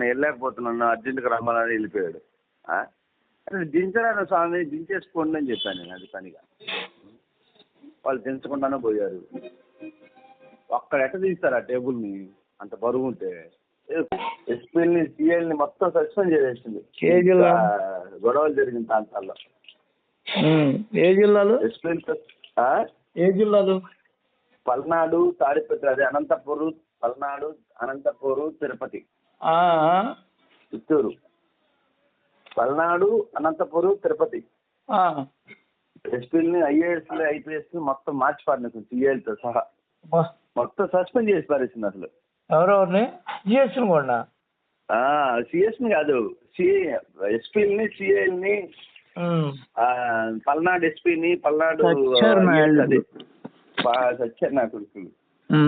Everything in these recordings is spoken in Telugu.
వెళ్ళలేకపోతున్నాను అర్జెంట్గా రమ్మని వెళ్ళిపోయాడు. దించరాను స్వామి, దించేసుకోండి అని చెప్పాను నేను. అది పనిగా వాళ్ళు దించకుండానే పోయారు. ఒక్కడ ఎట్ట తీస్తారు ఆ టేబుల్ని అంత బరువు ఉంటే. ఎస్పీఎల్ని సిఐల్ని మొత్తం సస్పెండ్ చేసేసింది గొడవలు జరిగిన ప్రాంతాల్లో. ఏ జిల్లాలు? ఎస్పీఎల్ ఏ జిల్లాలు? పల్నాడు, తాడిపత్రి, అదే అనంతపురం, పల్నాడు, అనంతపురం, తిరుపతి, చిత్తూరు, పల్నాడు, అనంతపురం, తిరుపతి. ఎస్పీని, ఐఏఎస్, ఐపీఎస్ మొత్తం మార్చి పారినట్టు సిఐలతో సహా మొత్తం సస్పెండ్ చేసి పారేసింది అసలు. ఎవరెవరిని? సిఎస్ని కూడా? సిఎస్ని కాదు, ఎస్పీని, సిఐల్ని, పల్నాడు ఎస్పీని, పల్నాడు సచ్చారు నా కొడుకులు,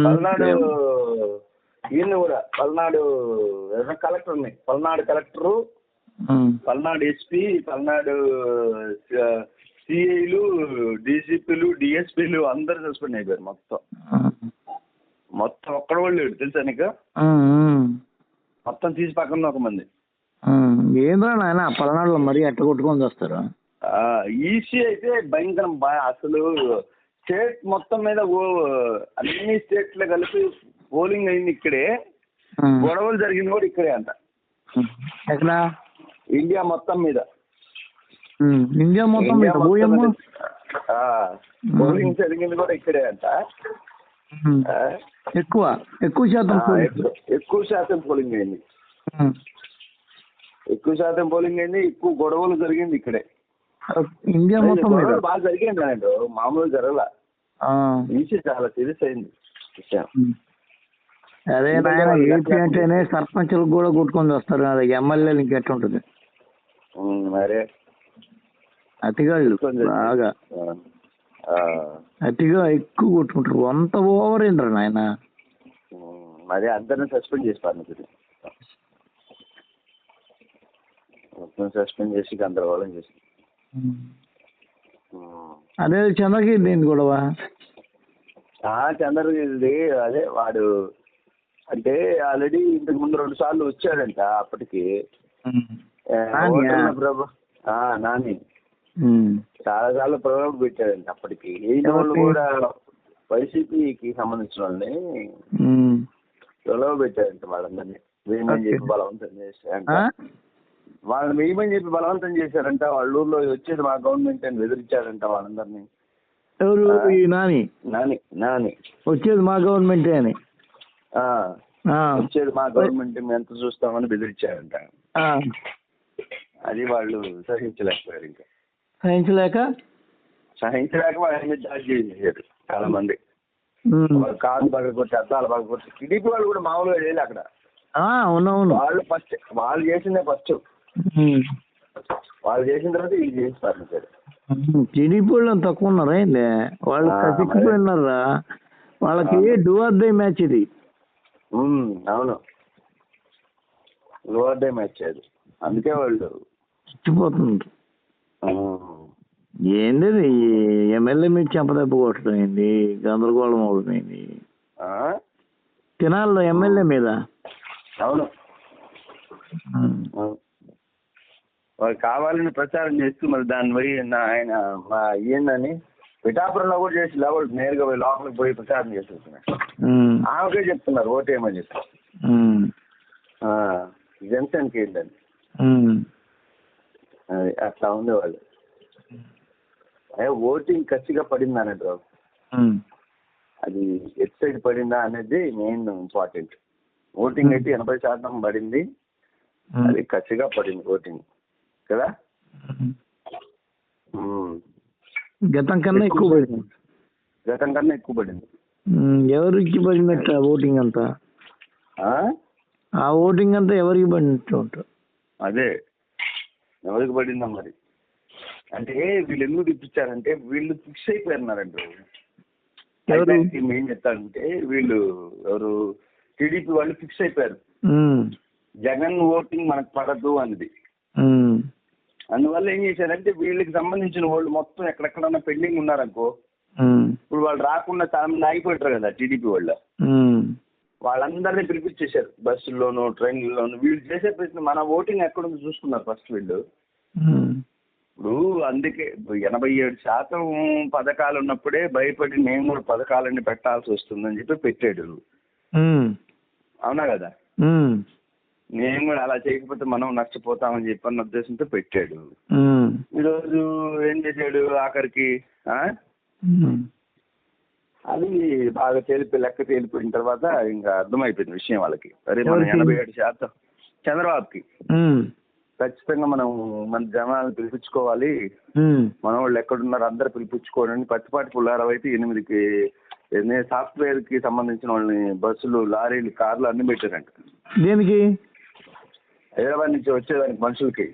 పల్నాడు ఈయన కూడా, పల్నాడు కలెక్టర్ని, పల్నాడు కలెక్టరు, పల్నాడు ఎస్పీ, పల్నాడు సిఐలు, డీసీపీలు, డిఎస్పీలు అందరు సస్పెండ్ అయిపోయారు మొత్తం. మొత్తం ఒక్కడ వాళ్ళు లేడు తెలుసా నీకు? మొత్తం తీసి పక్కన ఒక మంది. ఏంద్రా నాయన పల్నాడులో మరీ ఎట్ట కొట్టుకొని వస్తారు. ఈసీ అయితే భయంకరం అసలు స్టేట్ మొత్తం మీద అన్ని స్టేట్లో కలిపి పోలింగ్ అయింది ఇక్కడే, గొడవలు జరిగింది కూడా ఇక్కడే అంట. ఎక్కడ? ఇండియా మొత్తం మీద. ఇండియా మొత్తం మీద పోలింగ్ జరిగింది కూడా ఇక్కడే అంట. ఎక్కువ శాతం పోలింగ్ అయింది. ఎక్కువ శాతం పోలింగ్ అయింది. ఎక్కువ గొడవలు జరిగింది ఇక్కడే. ఇండియా మొత్తం బాగా జరిగింది అండి, మామూలు జరగల. ఈసీ చాలా సీరియస్ అయింది విషయం. అదే నాయన ఏపీ అంటేనే సర్పంచులకు కూడా కొట్టుకొని వస్తారు, అది ఎమ్మెల్యేలు ఇంకెట్టుంటది మరే. అతిగాళ్ళు బాగా అతిగా ఎక్కువ కొట్టుకుంటారు. అంత ఓవర్ ఏంట్రా నాయన. మరి అందరిని సస్పెండ్ చేసి మొత్తం సస్పెండ్ చేసి గందరగోళం చేసి. అదే చంద్రగిరి దేని గొడవ? చంద్రగిరి అదే వాడు అంటే ఆల్రెడీ ఇంతకు ముందు 2 సార్లు వచ్చాడంట. అప్పటికి నాని చాలా సార్లు ప్రభావం పెట్టాడంట. అప్పటికి ఈయన వాళ్ళు కూడా వైసీపీకి సంబంధించిన వాళ్ళని ప్రలోభ పెట్టాడంట. వాళ్ళందరినీ వేయమని చెప్పి బలవంతం చేశారంట. వాళ్ళని వేయమని చెప్పి బలవంతం చేశారంట. వాళ్ళ ఊర్లో వచ్చేది మా గవర్నమెంట్ అని బెదిరించారంట వాళ్ళందరినీ. ఎవరు? నాని నాని వచ్చేది మా గవర్నమెంటే అని, వచ్చేది మా గవర్నమెంట్ మేము ఎంత చూస్తామని బెదిరించారంట. అది వాళ్ళు సహించలేకపోయారు. ఇంకా సహించలేక వాళ్ళ దాడి చేసేసారు చాలా మంది. కాళ్ళు పగలగొట్టి, అద్దాలు పగలగొట్టి. టీడీపీ వాళ్ళు కూడా మామూలుగా చేయలే అక్కడ. వాళ్ళు చేసిందే ఫస్ట్. వాళ్ళు చేసిన తర్వాత ఇది చేస్తారు సార్. టీడీపీ వాళ్ళు తక్కువ ఉన్నారా ఏంది? వాళ్ళు కసిపోయినారా? వాళ్ళకి డూ ఆర్ డై మ్యాచ్ ఇది. అవును, డూ ఆర్ డై మ్యాచ్ అది. అందుకే వాళ్ళు చచ్చిపోతున్నారు. ఏంది ఎమ్మెల్యే మీద చెంపదెబ్బ కొట్టడం ఏంది? గందరగోళం అవుతుంది తినాల్లో ఎమ్మెల్యే మీద. అవును, వాళ్ళు కావాలని ప్రచారం చేస్తూ మరి దాన్ని పోయి ఆయన మా ఏందని పిఠాపురంలో కూడా చేసి లేవాళ్ళు నేరుగా పోయి లోపలికి పోయి ప్రచారం చేసేస్తున్నారు. ఆమెకే చెప్తున్నారు ఓటేయమని చెప్పి. జనసేనకి ఏంటని అది అట్లా ఉండేవాళ్ళు. అదే ఓటింగ్ ఖచ్చితంగా పడిందా అన్నట్టు, అది ఎట్ సైడ్ పడిందా అనేది మెయిన్ ఇంపార్టెంట్. ఓటింగ్ అయితే 80% పడింది, అది ఖచ్చితంగా పడింది ఓటింగ్ కదా. గతం కన్నా ఎక్కువ పడింది. ఎవరికి పడినట్టు ఓటింగ్ అంతా? ఆ ఓటింగ్ అంతా ఎవరికి పడినట్టు ఉంటారు? అదే ఎవరికి పడిందా మరి అంటే వీళ్ళు ఎందుకు తెప్పించారంటే వీళ్ళు ఫిక్స్ అయిపోయినారంట. ఏం చెప్తారంటే వీళ్ళు ఎవరు టీడీపీ వాళ్ళు ఫిక్స్ అయిపోయారు, జగన్ ఓటింగ్ మనకు పడదు అనేది. అందువల్ల ఏం చేశారంటే వీళ్ళకి సంబంధించిన వాళ్ళు మొత్తం ఎక్కడెక్కడన్నా పెండింగ్ ఉన్నారనుకో, ఇప్పుడు వాళ్ళు రాకుండా చాలా మంది ఆగిపోయారు కదా టీడీపీ వాళ్ళు. వాళ్ళందరినీ పిలిపించేశారు, బస్సుల్లోనూ ట్రైన్లలోను. వీళ్ళు చేసే ప్రశ్న మన ఓటింగ్ ఎక్కడుంది చూసుకున్నారు ఫస్ట్ వీళ్ళు. ఇప్పుడు అందుకే 87% పథకాలు ఉన్నప్పుడే భయపడి నేను కూడా పథకాలన్నీ పెట్టాల్సి వస్తుందని చెప్పి పెట్టాడు. అవునా కదా? నేను కూడా అలా చేయకపోతే మనం నష్టపోతామని చెప్పన్న ఉద్దేశంతో పెట్టాడు. ఈరోజు ఏం చేశాడు ఆఖరికి? అది బాగా లెక్క తేలిపోయిన తర్వాత ఇంకా అర్థమైపోయింది విషయం వాళ్ళకి. అరే మనం 87% చంద్రబాబుకి ఖచ్చితంగా మనం మన జనాలను పిలిపించుకోవాలి, మన వాళ్ళు ఎక్కడున్నారు అందరు పిలిపించుకోవాలని. పత్తిపాటి పుల్లారావు అయితే 8కి సాఫ్ట్వేర్ కి సంబంధించిన వాళ్ళని బస్సులు, లారీలు, కార్లు అన్ని పెట్టారంట. దేనికి? హైదరాబాద్ నుంచి వచ్చేదానికి మనుషులకి.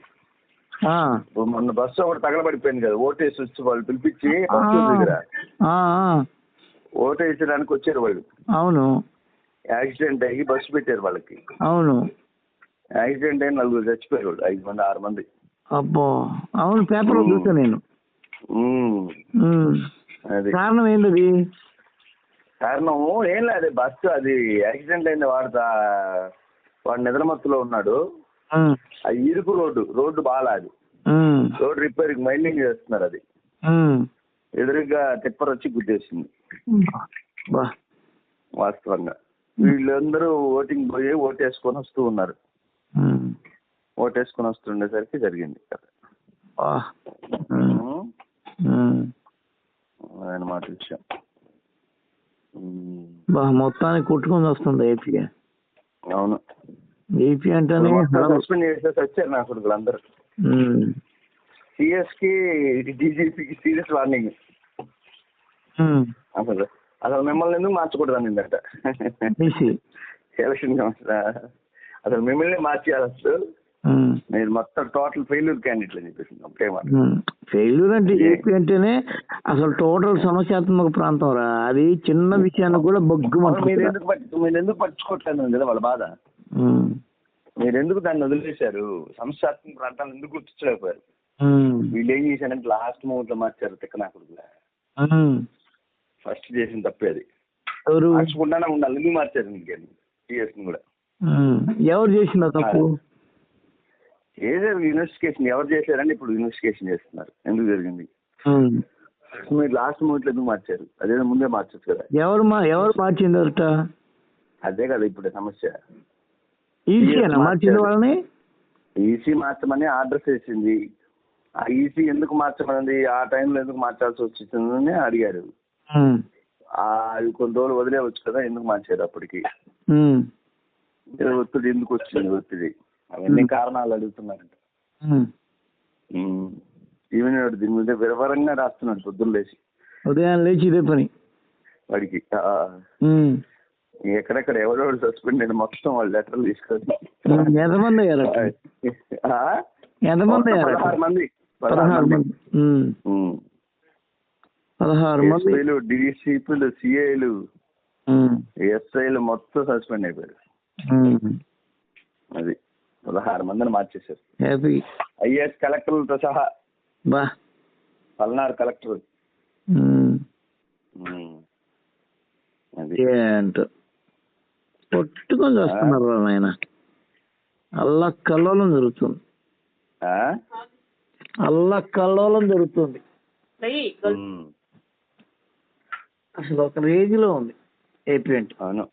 మొన్న బస్సు ఒకటి తగలబడిపోయింది కదా, ఓటేసి వచ్చి వాళ్ళు పిలిపించి బస్సు దగ్గర ఓటేసడానికి వచ్చారు వాళ్ళు. అవును. యాక్సిడెంట్ అయ్యి బస్సు పెట్టారు వాళ్ళకి. అవును. యాక్సిడెంట్ అయిన 4 చచ్చిపోయారు వాళ్ళు, 5 మంది 6 మంది. అబ్బో అవును, పేపర్ లో చూసా నేను. అది కారణం ఏంటది? కారణం ఏం లేదు, బస్సు అది యాక్సిడెంట్ అయింది. వాడు నిద్రమత్తులో ఉన్నాడు. అది ఇరుకు రోడ్డు బాగా, అది రోడ్డు రిపేర్ మైండింగ్ చేస్తున్నారు. అది ఎదురుగా టిప్పర్ వచ్చి గుద్దేసింది వాస్తవంగా. వీళ్ళందరూ ఓటింగ్ పోయి ఓటేసుకొని వస్తూ ఉన్నారు. ఓటేసుకొని వస్తుండేసరికి జరిగింది కదా అన్నమాట విషయం. మొత్తానికి కొట్టుకొని వస్తుంది ఏపీ. అవును, ఏపీ అంటేనే సస్పెండ్ చేసేసి వచ్చారు నా కొడుకులు అందరూ. సిఎస్ కి డీజీపీకి సీరియస్ వార్నింగ్. అసలు మిమ్మల్ని ఎందుకు మార్చకూడదు అనిందట ఎలక్షన్ కమిషన్. అసలు మిమ్మల్ని మార్చేయాలి, అసలు మీరు మొత్తం టోటల్ ఫెయిల్యూర్ క్యాండిడేట్ అని చెప్పేసి ఒకటే మాట. ఫెయిల్యూర్ అంటే ఏపీ అంటేనే అసలు టోటల్ సమస్యాత్మక ప్రాంతం రా. అది చిన్న విషయాన్ని కూడా బొగ్గు. మీరు ఎందుకు పట్టించుకోవట్లేదు కదా వాళ్ళ బాధ. మీరు ఎందుకు దాన్ని వదిలేశారు? సమస్యాత్మక ప్రాంతాలను ఎందుకు గుర్తించలేకపోయారు? వీళ్ళు ఏం చేశారంటే లాస్ట్ మూమెంట్ లో మార్చారు తిక్కనాకుడుగా. ఫస్ట్ చేసిన తప్పేది మార్చకుండానే ఉండాలి. ఎందుకు మార్చారు? ఇంకేం టీఎస్ కూడా ఎవరు చేసిన తప్పు చేశారు? ఇన్వెస్టిగేషన్ ఎవరు చేశారని ఇప్పుడు ఇన్వెస్టిగేషన్ చేస్తున్నారు. ఎందుకు జరిగింది? మీరు లాస్ట్ మూమెంట్ లో ఎందుకు మార్చారు? అదేదో ముందే మార్చచ్చు కదా. ఎవరు మార్చిందట? అదే కదా ఇప్పుడు సమస్య. ఈసీ మార్చమని ఆర్డర్ చేసింది. ఆ ఈసీ ఎందుకు మార్చమన్నది, ఆ టైంలో ఎందుకు మార్చాల్సి వచ్చిందని అడిగారు. అది కొన్ని రోజులు వదిలేవచ్చు కదా, ఎందుకు మార్చారు అప్పటికి? ఒత్తిడి ఎందుకు వచ్చింది? ఒత్తిడి, అవన్నీ కారణాలు అడుగుతున్నారంట. ఈవెన్ దీని మీద వివరంగా రాస్తున్నాడు పొద్దున్న లేచి, ఉదయం లేచి ఇదే పని వాడికి. ఎక్కడెక్కడ ఎవరెవరు సస్పెండ్ అయిన మొత్తం వాళ్ళు లెటర్లు తీసుకొని 16 మంది డీసీపీలు, సిఐలు, ఎస్ఐలు మొత్తం సస్పెండ్ అయిపోయారు. అది 16 మందిని మార్చేశారు. ఐఏఎస్ కలెక్టర్లతో సహా 14 కలెక్టర్. కొట్టుకొని వస్తున్నారు ఆయన. అల్లకల్లోలం జరుగుతుంది, అల్లకల్లోలం జరుగుతుంది. అసలు ఒక రేంజ్ లో ఉంది ఏపీ అంటే. అవును,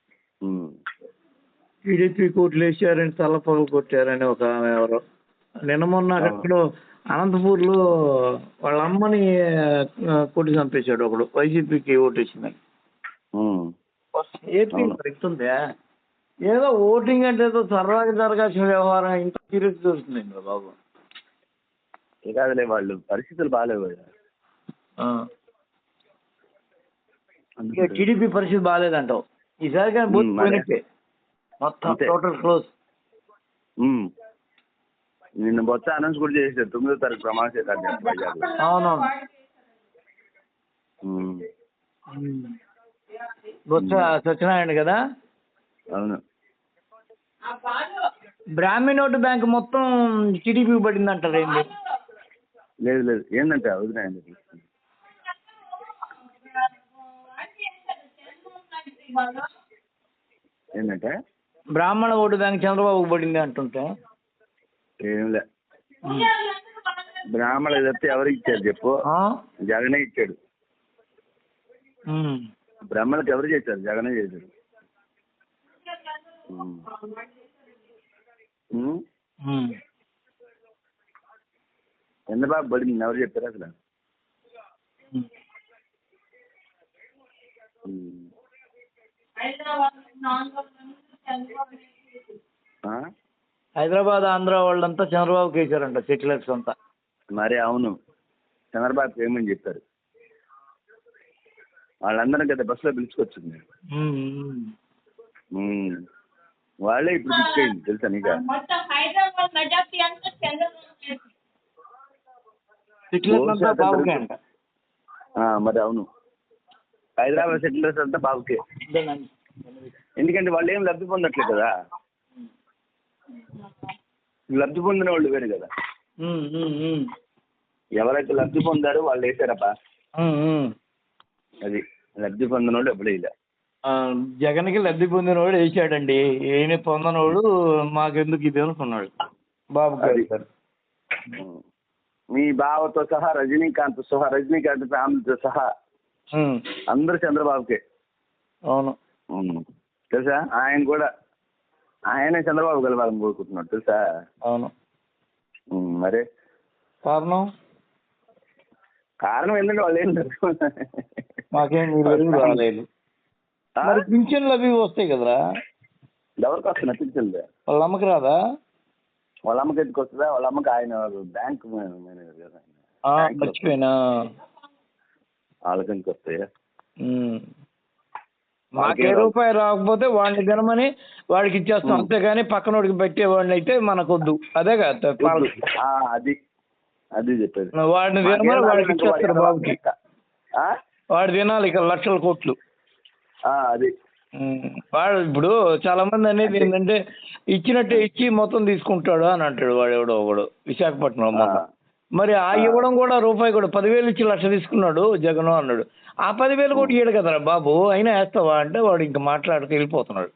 టీడీపీ కోట్లు వేసారని తలపగలు కొట్టారని ఒక ఎవరో నిన్న మొన్న ఎక్కడో అనంతపూర్ లో వాళ్ళ అమ్మని కొట్టి చంపేశాడు ఒకడు, వైసీపీకి ఓటేసిందని. ఏపీ పెడుతుందే ఏదో ఓటింగ్ అంటే ఏదో సరదాగా జరగాల్సిన వ్యవహారం ఇంత సీరియస్ జరుగుతుంది బాబు. కాదులే, వాళ్ళు పరిస్థితులు బాగాలేవు కదా. టీడీపీ పరిస్థితి బాగాలేదంటావు ఈసారి, కానీ బూత్ పోయినట్టే మొత్తం టోటల్ క్లోజ్. నిన్న బొత్స అనౌన్స్ కూడా చేశారు 9వ తారీఖు ప్రమాణ స్వీకారం. అవునవును, బొత్స సత్యనారాయణ కదా. అవును, బ్రాహ్మణ్ ఓటు బ్యాంక్ మొత్తం టీడీపీ పడింది అంటారు. ఏంటి? లేదు ఏంటంటే వదిలేయండి. ఏంటంటే బ్రాహ్మణ ఓటు దానికి చంద్రబాబుకి పడింది అంటుంటే. ఏంలే, బ్రాహ్మణులు చెప్తే ఎవరికి ఇచ్చారు చెప్పు? జగనే ఇచ్చాడు. బ్రాహ్మణులకు ఎవరు చేశారు? జగనే చేశాడు. చంద్రబాబు పడింది ఎవరు చెప్పారు అసలు? హైదరాబాద్ ఆంధ్ర వాళ్ళంతా చంద్రబాబుకి వేశారంట, సెటిలర్స్ అంతా. మరి అవును, చంద్రబాబు ఏమని చెప్పారు? వాళ్ళందరం కదా బస్సులో పిలుచుకొచ్చింది. వాళ్ళే ఇప్పుడు దిక్కయింది తెలుసా నీకు? మరి అవును, హైదరాబాద్ సెటిలర్స్ అంతా బాబుకే. ఎందుకంటే వాళ్ళు ఏం లబ్ధి పొందట్లేదు కదా, లబ్ధి పొందిన వాళ్ళు వేరు కదా. ఎవరైతే లబ్ధి పొందారో వాళ్ళు వేసారబ్బా. అది లబ్ధి పొందినోడు ఎప్పుడు వేయలే. జగన్కి లబ్ధి పొందినవాడు వేసాడండి, ఈయన పొందినవాడు మాకెందుకు ఇది అనుకున్నాడు బాబు. మీ బావతో సహా, రజనీకాంత్ ఫ్యామిలీతో సహా అందరూ చంద్రబాబుకే. అవును తెలుసా? ఆయన కూడా ఆయనే చంద్రబాబు గెలవాలని కోరుకుంటున్నాడు తెలుసా? అవును. మరే కారణం ఏంటంటే వాళ్ళు ఏం మాకేం రాలేదు. పింఛన్లు అవి వస్తాయి కదరా? ఎవరికి వస్తున్నా పింఛన్లు? వాళ్ళ అమ్మకి రాదా? వాళ్ళ అమ్మకి ఎందుకు వస్తుందా? వాళ్ళ అమ్మకి ఆయన బ్యాంక్ మేనేజర్ కదా. మర్చిపోయినా. వాళ్ళకి ఎందుకు వస్తాయా? మాకే రూపాయి రాకపోతే వాడిని తినమని వాడికి ఇచ్చేస్తాం అంతేగాని పక్కనోడికి పెట్టేవాడిని అయితే మనకొద్దు. అదే కదా అది అది చెప్పేది. వాడిని తినమని వాడికి ఇచ్చేస్తారు బాబుకి. వాడు తినాలి ఇక లక్షల కోట్లు. అది వాడు ఇప్పుడు చాలా మంది అనేది ఏంటంటే ఇచ్చినట్టే ఇచ్చి మొత్తం తీసుకుంటాడు అని అంటాడు వాడు. ఎవడో ఒకడు విశాఖపట్నం మరి ఆ ఇవ్వడం కూడా రూపాయి కూడా 10,000 ఇచ్చి 1,00,000 తీసుకున్నాడు జగన్ అన్నాడు. ఆ 10,000 కూడా ఇయ్యడు కదరా బాబు, అయినా వేస్తావా అంటే వాడు ఇంకా మాట్లాడక వెళ్ళిపోతున్నాడు.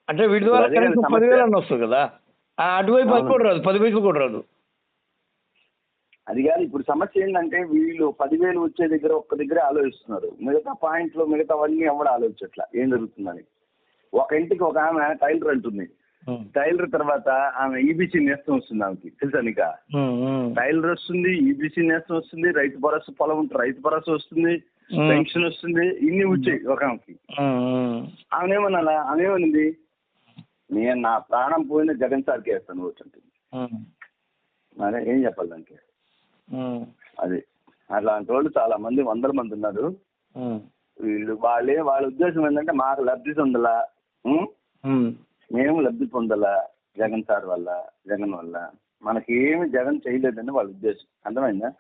అంటే వీటి ద్వారా కనీసం 10,000 అన్న వస్తుంది కదా, అటువైపు అది కూడా రాదు, 10 పైసలు కూడా రాదు. అది కాదు ఇప్పుడు సమస్య ఏంటంటే వీళ్ళు 10,000 వచ్చే దగ్గర ఒక్క దగ్గర ఆలోచిస్తున్నారు, మిగతా పాయింట్లు మిగతావన్నీ ఎవరు ఆలోచించట్లా ఏం జరుగుతుందని. ఒక ఇంటికి ఒక ఆమె టైలర్ అంటుంది, టైలర్ తర్వాత ఆమె ఈబీసీ నేస్తం వస్తుంది ఆమెకి తెలుసా నీక? టైలర్ వస్తుంది, ఈబీసీ నేస్తం వస్తుంది, రైతు భరోసా పొలం ఉంటే రైతు భరోసా వస్తుంది, పెన్షన్ వస్తుంది, ఇన్ని వచ్చాయి ఒక ఆమెకి. ఆమెనేమన్నా ఆమెమనింది, నేను నా ప్రాణం పోయిన జగన్ సార్కి వేస్తాను వచ్చింటుంది. మరి ఏం చెప్పాలి దానికి? అది అట్లాంటి వాళ్ళు చాలా మంది, 100 మంది ఉన్నారు. వీళ్ళు వాళ్ళ ఉద్దేశం ఏంటంటే మాకు లబ్ధి పొందలా, మేము లబ్ధి పొందలా జగన్ సార్ వల్ల, జగన్ వల్ల మనకి ఏమి జగన్ చేయలేదని వాళ్ళ ఉద్దేశం. అర్థమైందా?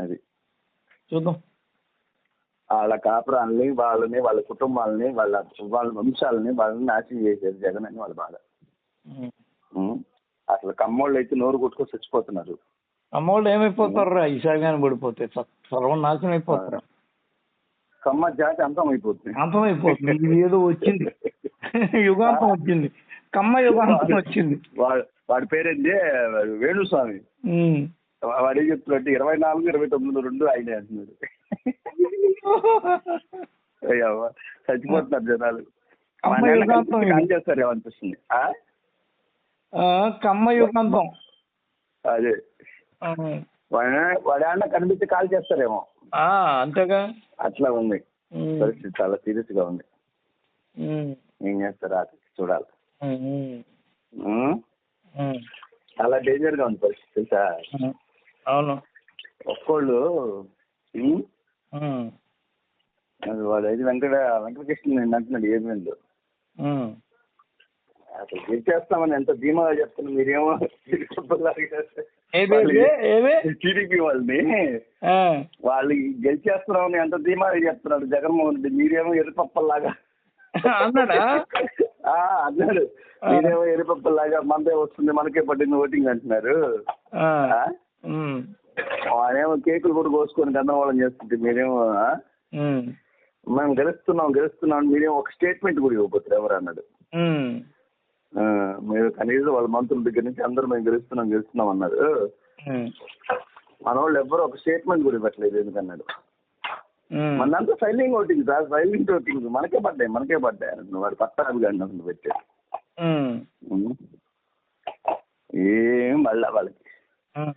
అది చూద్దాం. వాళ్ళ కాపురాలని, వాళ్ళని, వాళ్ళ కుటుంబాలని, వాళ్ళ వంశాలని వాళ్ళని నాశనం చేసేది జగన్ అని వాళ్ళ బాధ. అసలు కమ్మోళ్ళు అయితే నోరు కొట్టుకొని చచ్చిపోతున్నారు. కమ్మోళ్ళు ఏమైపోతారు ఈసారి పడిపోతే సర్వనాశనం అయిపోతారు. కమ్మ జాతి అంతమైపోతుంది. ఇది ఏదో వచ్చింది, యుగాంతం వచ్చింది, కమ్మ యుగాంతం వచ్చింది. వాడి పేరేంటి? వేణుస్వామి. వాడు ఏం చెప్తున్నట్టు 24, 29 2 ఆయనే అంటున్నాడు. అయ్యవ్వ చచ్చిపోతున్నారు జనాలు. కాల్ చేస్తారేమో అనిపిస్తుంది. కమ్మ యుగాంతం అదే వాడేమన్నా కనిపిస్తే కాల్ చేస్తారేమో. అంతేగా, అట్లా ఉంది పరిస్థితి, చాలా సీరియస్ గా ఉంది. ఏం చేస్తారా చూడాలి. చాలా డేంజర్ గా ఉంది పరిస్థితి తెలుసా? అవును. ఒక్కోళ్ళు వాడు అయితే వెంకటకృష్ణ నేను అంటున్నాడు ఏమేందో అసలు గెలిచేస్తామని ఎంత ధీమాగా చెప్తున్నా, మీరేమో టీడీపీ వాళ్ళని వాళ్ళు గెలిచేస్తున్నామని ఎంత ధీమాగా చెప్తున్నాడు జగన్మోహన్ రెడ్డి, మీరేమో ఎర్రపప్పల్లాగా అన్నాడు. మీరేమో ఎర్రపప్పల్లాగా మనదే వస్తుంది, మనకే పట్టింది ఓటింగ్ అంటున్నారు. వాడేమో కేకులు కూడా కోసుకొని గందరగోళం చేస్తుంటే మీరేమో మేము గెలుస్తున్నాం మీరేం ఒక స్టేట్మెంట్ కూడా ఇవ్వకపోతారు ఎవరు అన్నాడు. మీరు కనీసం వాళ్ళ మంత్రుల దగ్గర నుంచి అందరూ మేము గెలుస్తున్నాం అన్నారు. మన వాళ్ళు ఎవ్వరు ఒక స్టేట్మెంట్ కూడా ఇవ్వట్లేదు ఎందుకన్నాడు. మనంతా filing voting sir, filing voting మనకే పడ్డాయి అన్నాడు. వాడు పట్టాభి గారిని పెట్టాడు. ఏం మళ్ళా వాళ్ళకి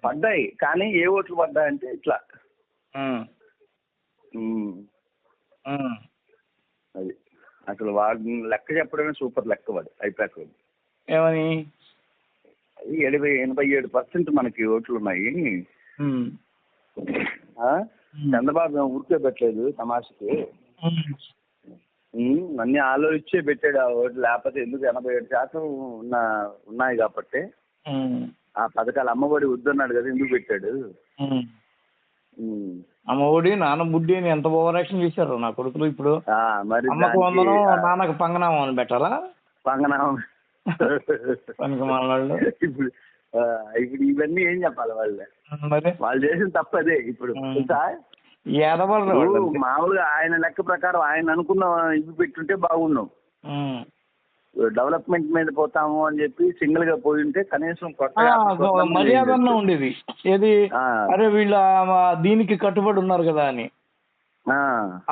పడ్డాయి కానీ ఏ ఓట్లు పడ్డాయంటే ఇట్లా. అది అసలు వాడిని లెక్క చెప్పడమే సూపర్ లెక్క. వాడు అయిపోయాక ఏమని 87% మనకి ఓట్లు ఉన్నాయి. చంద్రబాబు ఊరికే పెట్టలేదు తమాషకి, అన్ని ఆలోచించే పెట్టాడు ఆ ఓట్లు. లేకపోతే ఎందుకు 87% ఉన్నాయి కాబట్టి ఆ పథకాలు అమ్మఒడి వద్దన్నాడు కదా ఎందుకు పెట్టాడు. అమ్మఒడి నాన్న బుడ్డి అని ఎంత ఓవరాక్షన్ చేశారు నా కొడుకులు. ఇప్పుడు మరి అమ్మకు వందనం నాన్నకు పంగనామం అని పెట్టాలా? పంగనామం పనికి మాట్లాడు. ఇప్పుడు ఇవన్నీ ఏం చెప్పాలి వాళ్ళు చేసిన తప్పదే. ఇప్పుడు మామూలుగా ఆయన లెక్క ప్రకారం ఆయన అనుకున్న ఇవి పెట్టుంటే బాగున్నాం. డెవలప్మెంట్ మీద పోతాము అని చెప్పి సింగిల్ గా పోయి ఉంటే కనీసం మర్యాద ఉండేది. ఏది అరే వీళ్ళ దీనికి కట్టుబడి ఉన్నారు కదా అని,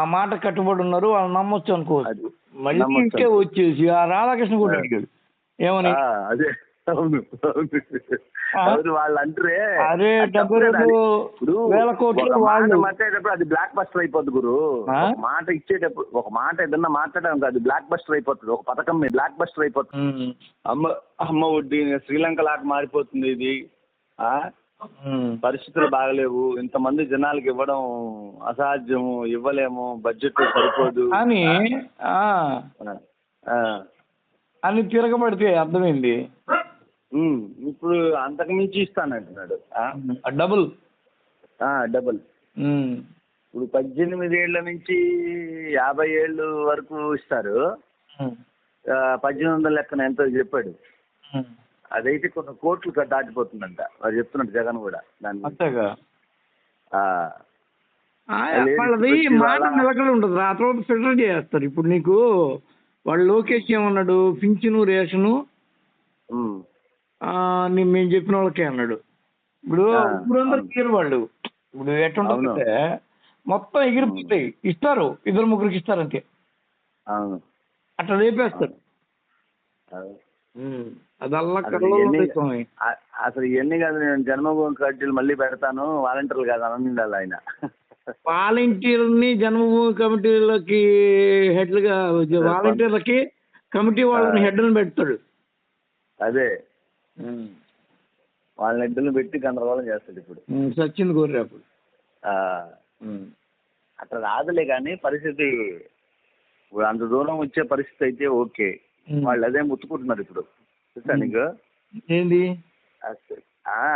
ఆ మాట కట్టుబడి ఉన్నారు వాళ్ళు నమ్మొచ్చు అనుకోవచ్చు. మళ్ళీ ఇంకే వచ్చేసి ఆ రాధాకృష్ణ కూడా అడిగాడు ఏమని, అదే వాళ్ళు అంటారే అరే 70,000 కోట్లు మాట్లాడేటప్పుడు అది బ్లాక్ బస్టర్ అయిపోద్ది గురు. మాట ఇచ్చేటప్పుడు ఒక మాట ఏదన్నా మాట్లాడడం అది బ్లాక్ బస్టర్ అయిపోతుంది. ఒక పథకం మీద బ్లాక్ బస్టర్ అయిపోతుంది. అమ్మ వడ్డీ శ్రీలంక లాగా మారిపోతుంది ఇది. పరిస్థితులు బాగలేవు, ఇంతమంది జనాలకు ఇవ్వడం అసాధ్యము, ఇవ్వలేము, బడ్జెట్ సరిపోదు అని తిరగబడితే అర్థమైంది. ఇప్పుడు అంతకు మించి ఇస్తానంటున్నాడు డబుల్. ఇప్పుడు 18 ఏళ్ల నుంచి 50 ఏళ్ళు వరకు ఇస్తారు. 1800 లెక్కన ఎంతో చెప్పాడు. అదైతే కొన్ని కోట్లు దాటిపోతుందంట వాడు చెప్తున్నాడు జగన్ కూడా. అంతేగా వాళ్ళది మాట నిలకడ ఉంటుంది. ఆ తర్వాత ఫిల్టర్ చేస్తారు. ఇప్పుడు నీకు వాళ్ళు లోకేష్ ఏమన్నాడు, పింఛను రేషను మేము చెప్పిన వాళ్ళకే అన్నాడు. ఇప్పుడు ఊరందరూ తీరు వాళ్ళు. ఇప్పుడు ఎట్లుంటుందంటే మొత్తం ఎగిరిపోతాయి, ఇస్తారు 2-3కి ఇస్తారంతే, అట్లా లేపేస్తారు. అసలు ఇవన్నీ కాదు, నేను జన్మభూమి కమిటీలు మళ్ళీ పెడతాను, వాలంటీర్లు కాదు అని ఉండాలి ఆయన. వాలంటీర్ని జన్మభూమి కమిటీలకి హెడ్లుగా, వాలంటీర్లకి కమిటీ వాళ్ళని హెడ్లను పెడతాడు. అదే వాళ్ళ హెడ్లను పెట్టి గందరగోళం చేస్తాడు. ఇప్పుడు సచిన్ గోర్రే అప్పుడు అట్లా రాదులే కానీ పరిస్థితి అంత దూరం వచ్చే పరిస్థితి అయితే ఓకే. వాళ్ళు అదే ముత్తుకుంటున్నారు ఇప్పుడు. చూసా నీకు ఏంది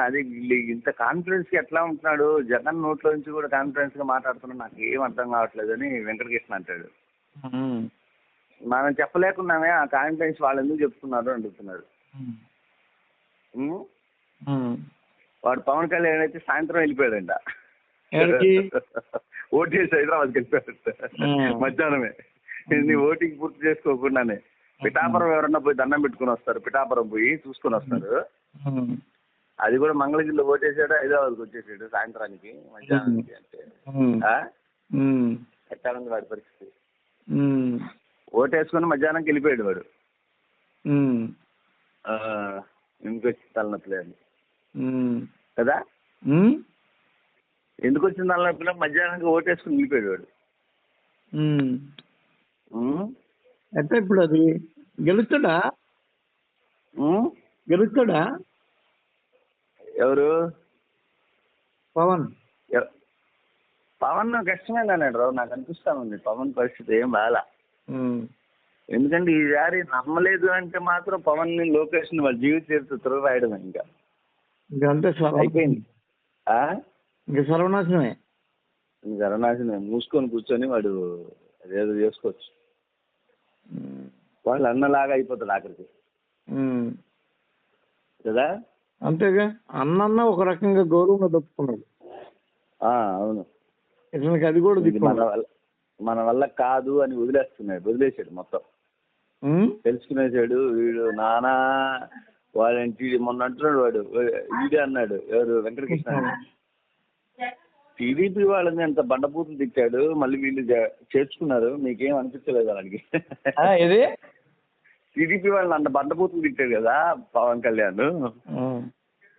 అది ఇంత కాన్ఫిడెన్స్ కి ఎట్లా ఉంటున్నాడు. జగన్ నోట్లో నుంచి కూడా కాన్ఫిడెన్స్ గా మాట్లాడుతున్నాడు. నాకు ఏం అర్థం కావట్లేదు అని వెంకటకృష్ణ అంటాడు. మనం చెప్పలేకున్నామే ఆ కాన్ఫిడెన్స్ వాళ్ళు ఎందుకు చెప్తున్నారు అడుగుతున్నాడు. వాడు పవన్ కళ్యాణ్ అయితే సాయంత్రం వెళ్ళిపోయాడంట. ఓటేసి హైదరాబాద్కి వెళ్ళిపోయాడు మధ్యాహ్నమే. ఓటింగ్ పూర్తి చేసుకోకుండానే పిఠాపురం ఎవరన్నా పోయి దండం పెట్టుకుని వస్తారు, పిఠాపురం పోయి చూసుకుని వస్తారు. అది కూడా మంగళగిరిలో ఓటేసాడు, హైదరాబాద్కి వచ్చేసాడు సాయంత్రానికి మధ్యాహ్నానికి. అంటే ఎట్లా ఉంది వాడి పరిస్థితి. ఓటేసుకుని మధ్యాహ్నంకి వెళ్ళిపోయాడు వాడు. ఎందుకు వచ్చింది తలనొప్పిలేదు కదా, ఎందుకు వచ్చింది తలనొప్పిలో మధ్యాహ్నానికి ఓటేసుకుని వెళ్ళిపోయాడు వాడు. అంటే ఇప్పుడు అది గెలుస్తాడా ఎవరు పవన్ కష్టమేనన్నాడు రావు. నాకు అనిపిస్తా ఉంది పవన్ పరిస్థితి ఏం బాగా. ఎందుకంటే ఈసారి నమ్మలేదు అంటే మాత్రం పవన్ ని లోకేష్ ని వాళ్ళ జీవిత చరిత్ర రాయడం ఇంకా అయిపోయింది. ఇంకా సర్వనాశనమే. మూసుకొని కూర్చొని వాడు అదేదో చేసుకోవచ్చు. వాళ్ళు అన్నలాగా అయిపోతాడు ఆఖరికి కదా. అంతేగా, అన్న ఒక రకంగా గౌరవంగా దప్పుకున్నాడు. అవును, ఇతనికి అది కూడా మన వల్ల కాదు అని వదిలేసాడు మొత్తం. తెలుసుకునేసాడు వీడు. నానా వాడంటి మొన్న అంటున్నాడు వాడు, వీడే అన్నాడు, ఎవరు వెంకటకృష్ణ, టీడీపీ వాళ్ళని అంత బండబూతులు తిట్టాడు, మళ్ళీ వీళ్ళు చేర్చుకున్నారు, మీకేం అనిపించలేదు అలాగే. టీడీపీ వాళ్ళని అంత బండబూతులు తిట్టాడు కదా పవన్ కళ్యాణ్,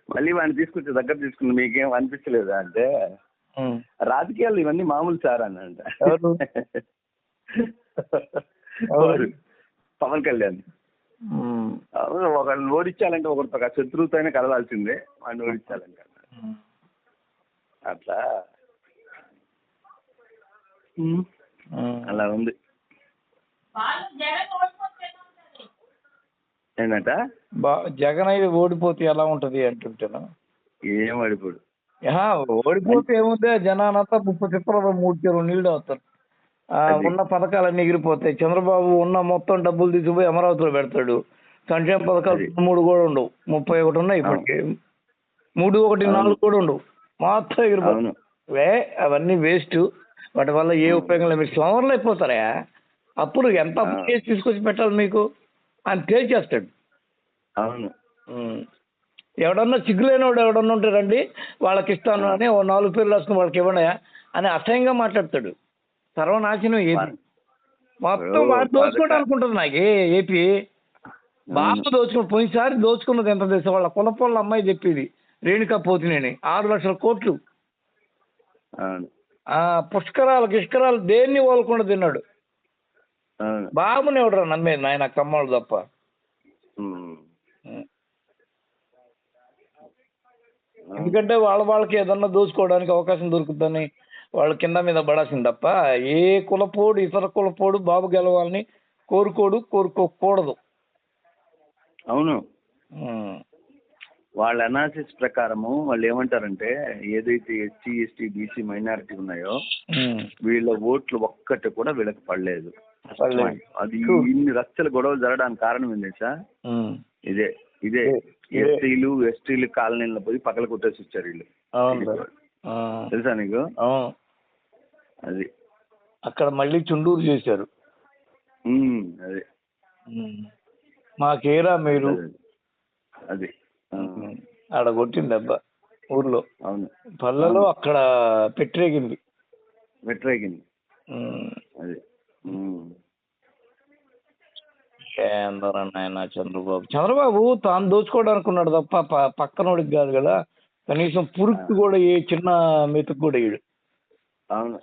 మళ్ళీ వాడిని తీసుకొచ్చి దగ్గర తీసుకుని మీకేం అనిపించలేదా అంటే, రాజకీయాలు ఇవన్నీ మామూలు సార్ అనంట పవన్ కళ్యాణ్. ఒకరిని ఓడించాలంటే ఒకరితో శత్రువుతో అయినా కలవాల్సిందే, వాడిని ఓడించాలంటే అట్లా అలా ఉంది. ఏంటంట జగన్ అయితే ఓడిపోతే ఎలా ఉంటది అంటుంటాను. ఏం ఓడిపోడు, ఓడిపోతే ఏముంది, జనానంతా 30 చిత్రాలు 3 చెరువు నీళ్ళు అవుతారు. ఉన్న పథకాలన్నీ ఎగిరిపోతాయి. చంద్రబాబు ఉన్న మొత్తం డబ్బులు తీసుకుపోయి అమరావతిలో పెడతాడు. సంక్షేమ పథకాలు 3 కూడా ఉండవు, 31 ఉన్నాయి ఇప్పటికి. 3, 1, 4 కూడా ఉండవు, మొత్తం ఎగిరిపోతాయి. అవన్నీ వేస్ట్. వాటి వల్ల ఏ ఉపయోగం లేదు. మీరు సోమరులు అయిపోతారా? అప్పుడు ఎంత అప్పు చేసి తీసుకొచ్చి పెట్టాలి మీకు అని తేల్చేస్తాడు. అవును. ఎవడన్నా సిగ్గులేనివాడు ఎవడన్నా ఉంటారండి, వాళ్ళకి ఇస్తాను అని 4 పేర్లు వస్తుంది వాళ్ళకి ఇవ్వండి అని అసహ్యంగా మాట్లాడతాడు. సర్వనాశనం ఏపీ మొత్తం. వాడు దోచుకోవడం అనుకుంటుంది నాకు ఏపీ బాగా దోచుకుని. పోయినసారి దోచుకున్నది ఎంత తెలుసా? వాళ్ళ కులపోళ్ళ అమ్మాయి చెప్పేది, రేణుకా పోతినేని 6 లక్షల కోట్లు పుష్కరాలు దేన్ని ఓలకుండా తిన్నాడు. బాబుని ఎవడరా నమ్మేది నాయన, కమ్మలు తప్ప. ఎందుకంటే వాళ్ళకి ఏదన్నా దోచుకోవడానికి అవకాశం దొరుకుతుందని వాళ్ళ కింద మీద పడాల్సింది తప్ప, ఏ కులపోడు ఇతర కులపోడు బాబు గెలవాలని కోరుకోకూడదు. అవును. వాళ్ళ అనాలిసిస్ ప్రకారము వాళ్ళు ఏమంటారంటే, ఏదైతే ఎస్సీ, ఎస్టీ, బీసీ మైనారిటీ ఉన్నాయో వీళ్ళ ఓట్లు ఒక్కటి కూడా వీళ్ళకి పడలేదు. అది ఇన్ని లక్షల గొడవలు జరగడానికి కారణం ఏంటి సార్? ఇదే ఎస్టీలు కాలనీలో పోయి పక్కన కొట్టేసి వచ్చారు వీళ్ళు. తెలుసా నీకు? అది అక్కడ మళ్ళీ చుండూరు చేశారు. అదే మాకేరా మీరు అది ఆడ కొట్టింది దెబ్బ ఊర్లో. అవును. పల్లెలో అక్కడ పెట్టరేగింది. అది ఏందోరన్న చంద్రబాబు తాను దోచుకోవడానికి ఉన్నాడు తప్ప పక్కనోడికి కాదు కదా. కనీసం పురుక్కు కూడా ఏ చిన్న మెతుకు కూడా వేయడు. అవును.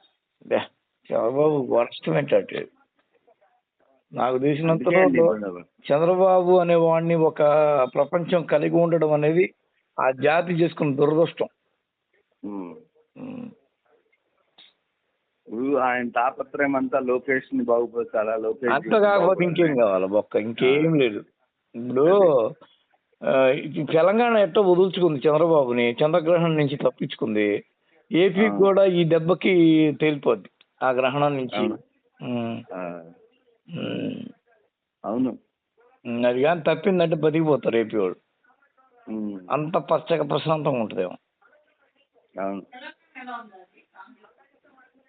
చంద్రబాబు వరస్ట్మెంట్. నాకు తెలిసినంతలో చంద్రబాబు అనే వాడిని ఒక ప్రపంచం కలిగి ఉండడం అనేది ఆ జాతి చేసుకున్న దురదృష్టం. ఆయన తాపత్రయం అంతా లోకేష్ ని బాగుపరచాలా, లోకేష్ అంత కాకపోతే ఇంకేం కావాలి బొక్క, ఇంకేం లేదు. ఇప్పుడు తెలంగాణ ఎట్టో వదులుచుకుంది చంద్రబాబుని, చంద్రగ్రహణం నుంచి తప్పించుకుంది. ఏపీకి కూడా ఈ దెబ్బకి తేలిపోద్ది ఆ గ్రహణం నుంచి. అవును. అది కానీ తప్పిందంటే బతికిపోతారు ఏపీ వాళ్ళు. అంత పచ్చగా ప్రశాంతంగా ఉంటుందేమో.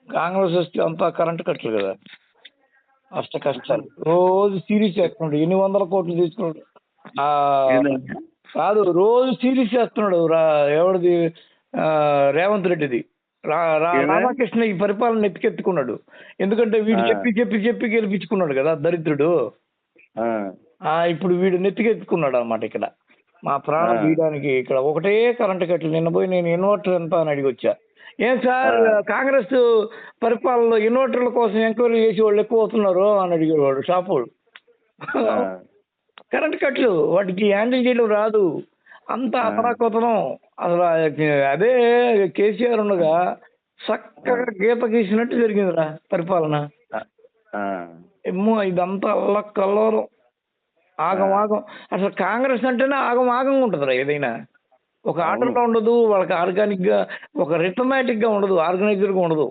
కాంగ్రెస్ వస్తే అంతా కరెంటు కట్టలు కదా, అష్ట కష్టాలు. రోజు సిరీస్ చేస్తున్నాడు, 800 కోట్లు తీసుకున్నాడు. కాదు, రోజు సిరీస్ చేస్తున్నాడు. ఎవరిది? రేవంత్ రెడ్డిది. రామకృష్ణ ఈ పరిపాలన ఎత్తికెత్తుకున్నాడు. ఎందుకంటే వీడు చెప్పి గెలిపించుకున్నాడు కదా దరిద్రుడు. ఇప్పుడు వీడు నెత్తికెత్తుకున్నాడు అన్నమాట. ఇక్కడ మా ప్రాణం తీయడానికి ఇక్కడ ఒకటే కరెంటు కట్టలు. నిన్న పోయి నేను ఇన్వర్టర్ ఎంత అని అడిగి వచ్చా. ఏం సార్ కాంగ్రెస్ పరిపాలనలో ఇన్వర్టర్ల కోసం ఎంక్వైరీ చేసి వాళ్ళు ఎక్కువ అవుతున్నారు అని అడిగేవాడు షాపు. కరెంటు కట్లు వాటికి హ్యాండిల్ చేయడం రాదు, అంత అతరాకొతనం. అసలు అదే కేసీఆర్ ఉండగా చక్కగా గీత గీసినట్టు జరిగిందిరా పరిపాలన. ఏమో ఇదంతా అల్లకల్లోలం, ఆగం. అసలు కాంగ్రెస్ అంటేనే ఆగంగా ఉంటుందిరా. ఏదైనా ఒక ఆర్డర్లో ఉండదు, వాళ్ళకి ఆర్గానిక్ గా, ఒక రిథమాటిక్ గా ఉండదు, ఆర్గనైజర్ గా ఉండదు.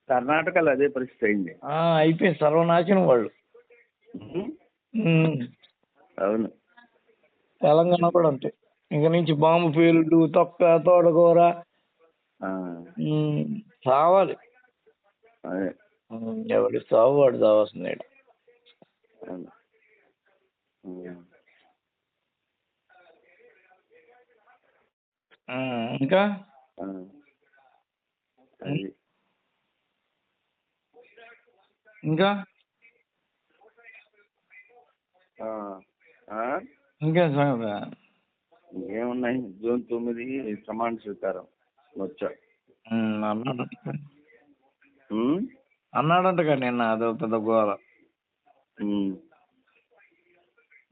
కర్ణాటకలో అదే పరిస్థితి అయింది. అయిపోయింది, సర్వనాశనం వాళ్ళు. అవును. తెలంగాణ కూడా అంతే. ఇంక నుంచి బాంబు పేలుడు, తొక్క, తోటకూర చావాలి. ఎవడి సావు వాడు చావస్తున్నాడు. అవును. ఉమ్. ఇంకా ఆ. అది ఇంకా ఆ. ఆ? ఇంకేం సంగతి? ఇంకేమున్నాయి? జూన్ 9 ప్రమాణ స్వీకారం వచ్చా. అన్నాడంట అన్నాడంటగా నిన్న అదో పెద్ద గోల.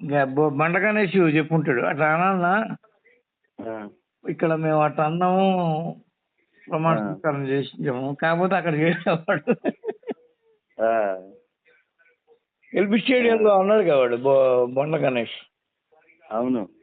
ఇంకా బండ గణేష్ చెప్పుంటాడు అట్లా అన్నా, ఇక్కడ మేము అట్లా అన్నాము, ప్రమాణ స్వీకారం చేసాము, కాకపోతే అక్కడ చేసేవాడు ఎల్బీ స్టేడియంలో అన్నాడు కాబట్టి బండ గణేష్. అవును.